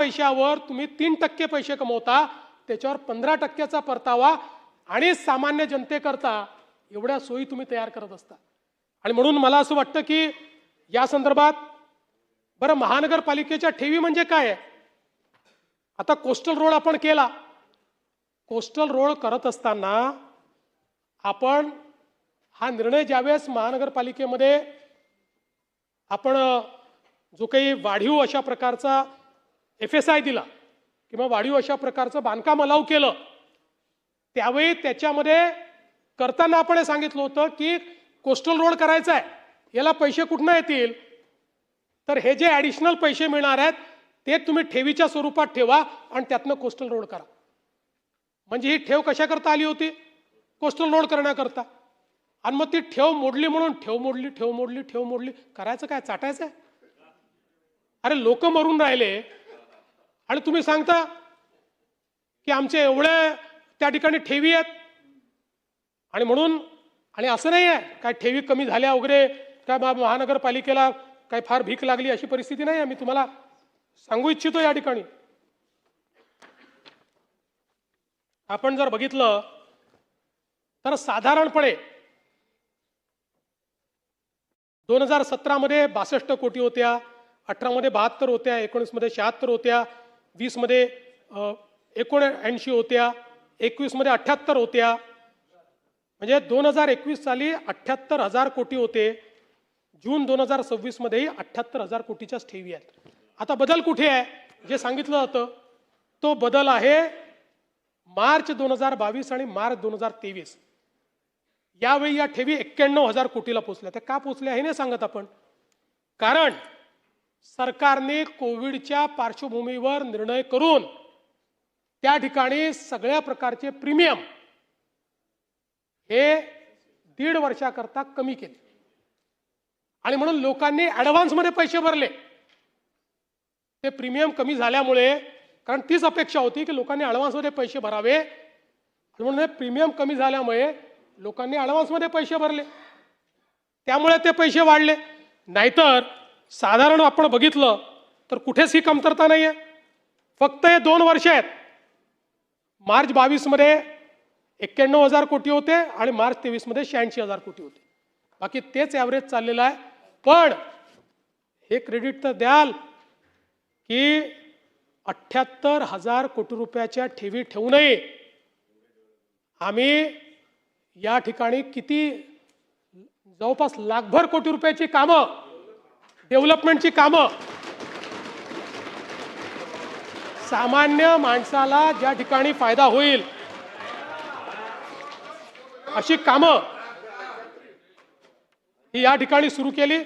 पैशावर तुम्ही 3% पैसे कमवता, त्याच्यावर 15%चा परतावा आणि सामान्य जनतेकरता एवढ्या सोयी तुम्ही तयार करत असता। आणि म्हणून मला असं वाटतं की या संदर्भात बरं महानगरपालिकेच्या ठेवी म्हणजे काय आहे? आता कोस्टल रोड आपण केला, कोस्टल रोड करत असताना आपण हा निर्णय ज्यावेळेस महानगरपालिकेमध्ये आपण जो काही वाढीव अशा प्रकारचा FSI दिला किंवा वाढीव अशा प्रकारचं बांधकाम अलाव केलं, त्यावेळी त्याच्यामध्ये करताना आपण हे सांगितलं होतं की कोस्टल रोड करायचा आहे, याला पैसे कुठनं येतील? तर हे जे ॲडिशनल पैसे मिळणार आहेत ते तुम्ही ठेवीच्या स्वरूपात ठेवा आणि त्यातनं कोस्टल रोड करा। म्हणजे ही ठेव कशा करता आली होती? कोस्टल रोड करण्याकरता। आणि मग ती ठेव मोडली म्हणून ठेव मोडली करायचं काय? चाटायचं आहे? अरे लोक मरून राहिले आणि तुम्ही सांगता की आमचे एवढे त्या ठिकाणी ठेवी आहेत आणि म्हणून, आणि असं नाही आहे काय ठेवी कमी झाल्या वगैरे काय महानगरपालिकेला काय फार भीक लागली अशी परिस्थिती नाही आहे। मी तुम्हाला सांगू इच्छितो या ठिकाणी आपण जर बघितलं तर साधारणपणे 2017 मध्ये 62 कोटी होत्या, 18 मध्ये 72 होत्या, 19 मध्ये 76 होत्या, 20 मध्ये 79 होत्या, 21 मध्ये 78 होत्या। म्हणजे 2021 साली 78,000 कोटी होते, जून 2026 मध्येही 78,000 कोटीच्याच ठेवी आहेत। आता बदल कुठे आहे? जे सांगितलं जातं तो बदल आहे मार्च 2022 आणि मार्च 2023। यावेळी या ठेवी 91,000 कोटीला पोहोचल्या। त्या का पोहोचल्या हे नाही सांगत आपण, कारण सरकारने कोविडच्या पार्श्वभूमीवर निर्णय करून त्या ठिकाणी सगळ्या प्रकारचे प्रीमियम हे 1.5 वर्षाकरता कमी केले आणि म्हणून लोकांनी ॲडव्हान्समध्ये पैसे भरले। ते प्रीमियम कमी झाल्यामुळे, कारण तीच अपेक्षा होती की लोकांनी ॲडव्हान्समध्ये पैसे भरावे, म्हणून प्रीमियम कमी झाल्यामुळे लोकांनी ॲडव्हान्समध्ये पैसे भरले, त्यामुळे ते पैसे वाढले। नाहीतर साधारण आपण बघितलं तर कुठेच ही कमतरता नाही आहे। फक्त हे 2 वर्ष आहेत, मार्च 22 मध्ये 91,000 कोटी होते आणि मार्च 23 मध्ये 86,000 कोटी होते, बाकी तेच ॲव्हरेज चाललेलं आहे। पण हे क्रेडिट तर द्याल की 78,000 कोटी रुपयाच्या ठेवी ठेवूनही आम्ही या ठिकाणी किती जवळपास लाखभर कोटी रुपयाची कामं, डेव्हलपमेंटची कामं, सामान्य माणसाला ज्या ठिकाणी फायदा होईल अशी कामं ही या ठिकाणी सुरू केली।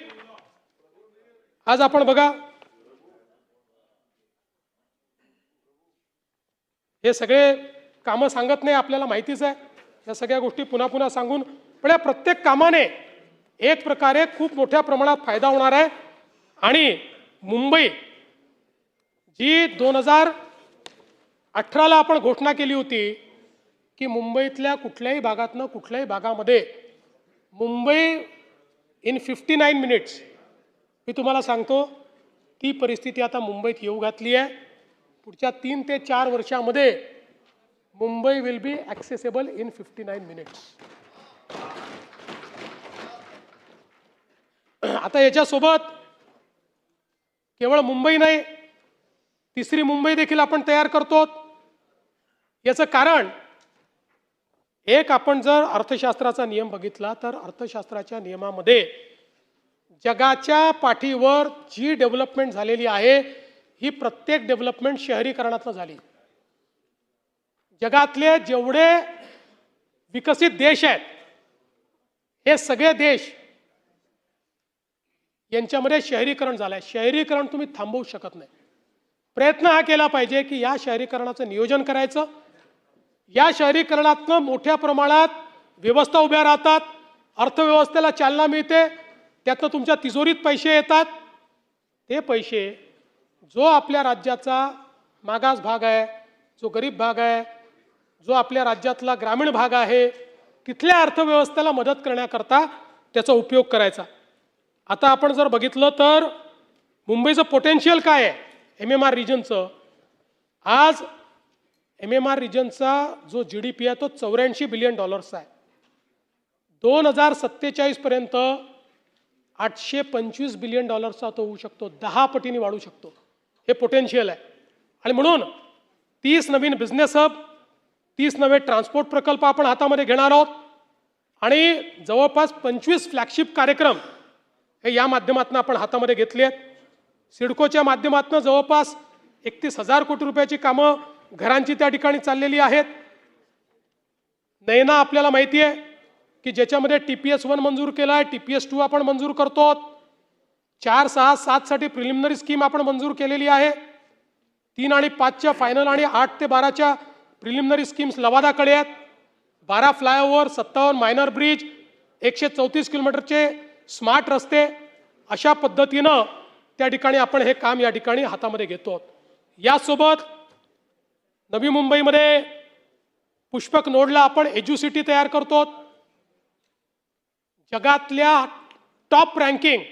आज आपण बघा हे सगळे कामं सांगत नाही, आपल्याला माहितीच आहे या सगळ्या गोष्टी पुन्हा पुन्हा सांगून, पण या प्रत्येक कामाने एक प्रकारे खूप मोठ्या प्रमाणात फायदा होणार आहे। आणि मुंबई जी 2018ला आपण घोषणा केली होती की मुंबईतल्या कुठल्याही भागातनं कुठल्याही भागामध्ये मुंबई इन 59 मिनिट्स, मी तुम्हाला सांगतो ती परिस्थिती आता मुंबईत येऊ घातली आहे। पुढच्या 3 ते 4 वर्षामध्ये Mumbai will be accessible in 59 minutes. आता याच्यासोबत केवळ मुंबई नाही, तिसरी मुंबई देखील आपण तयार करतो। याचं कारण एक, आपण जर अर्थशास्त्राचा नियम बघितला तर अर्थशास्त्राच्या नियमामध्ये जगाच्या पाठीवर जी डेव्हलपमेंट झालेली आहे ही प्रत्येक डेव्हलपमेंट शहरीकरणातून झाली। जगातले जेवढे विकसित देश आहेत हे सगळे देश यांच्यामध्ये शहरीकरण झालंय। शहरीकरण तुम्ही थांबवू शकत नाही। प्रयत्न हा केला पाहिजे की या शहरीकरणाचं नियोजन करायचं, या शहरीकरणातनं मोठ्या प्रमाणात व्यवस्था उभ्या राहतात, अर्थव्यवस्थेला चालना मिळते, त्यातनं तुमच्या तिजोरीत पैसे येतात। ते पैसे जो आपल्या राज्याचा मागास भाग आहे, जो गरीब भाग आहे, जो आपल्या राज्यातला ग्रामीण भाग आहे, तिथल्या अर्थव्यवस्थेला मदत करण्याकरता त्याचा उपयोग करायचा। आता आपण जर बघितलं तर मुंबईचं पोटेन्शियल काय आहे MMR रिजनचं, आज MMR रिजनचा जो GDP आहे तो $84 बिलियन आहे. 2047 पर्यंत $825 बिलियन तो होऊ शकतो. 10 पटीने वाढू शकतो. हे पोटेन्शियल आहे. आणि म्हणून 30 नवीन बिझनेस हब, 30 नवे ट्रान्सपोर्ट प्रकल्प आपण हातामध्ये घेणार आहोत आणि जवळपास 25 फ्लॅगशिप कार्यक्रम हे या माध्यमातून आपण हातामध्ये घेतले आहेत. सिडकोच्या माध्यमातून जवळपास 31,000 कोटी रुपयाची कामं घरांची त्या ठिकाणी चाललेली आहेत. नैना आपल्याला माहिती आहे की ज्याच्यामध्ये TPS 1 मंजूर केला आहे, TPS 2 आपण मंजूर करतो. 4, 6, 7 साठी प्रिलिमिनरी स्कीम आपण मंजूर केलेली आहे. 3 आणि 5च्या फायनल आणि 8 ते 12च्या प्रिलिमिनरी स्कीम्स लवादाकडे आहेत. 12 फ्लायओव्हर, 57 मायनर ब्रिज, 134 किलोमीटरचे स्मार्ट रस्ते, अशा पद्धतीनं त्या ठिकाणी आपण हे काम या ठिकाणी हातामध्ये घेतो. यासोबत नवी मुंबईमध्ये पुष्पक नोडला आपण एज्युसिटी तयार करतो. जगातल्या टॉप रँकिंग